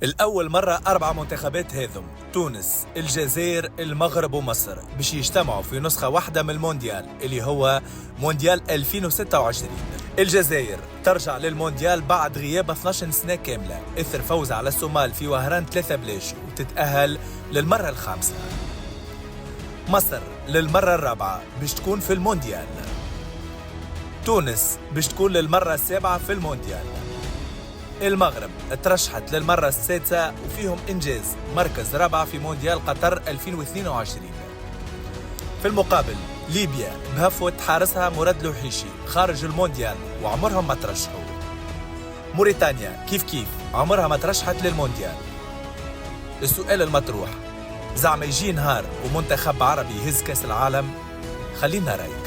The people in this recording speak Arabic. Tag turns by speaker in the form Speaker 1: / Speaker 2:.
Speaker 1: الأول مرة 4 منتخبات هذم: تونس، الجزائر، المغرب ومصر، باش يجتمعوا في نسخة واحدة من المونديال اللي هو مونديال 2026. الجزائر ترجع للمونديال بعد غياب 12 سنة كاملة إثر فوز على الصومال في وهران 3-0 وتتأهل للمرة الخامسة. مصر للمرة الرابعة باش تكون في المونديال. تونس باش تكون للمرة السابعة في المونديال. المغرب ترشحت للمرة السادسة وفيهم إنجاز مركز رابع في مونديال قطر 2022. في المقابل ليبيا بهفوة حارسها مراد لوحيشي خارج المونديال وعمرهم ما ترشحوا. موريتانيا كيف عمرها ما ترشحت للمونديال. السؤال المطروح: زعما يجي نهار ومنتخب عربي يهز كاس العالم؟ خلينا رايك.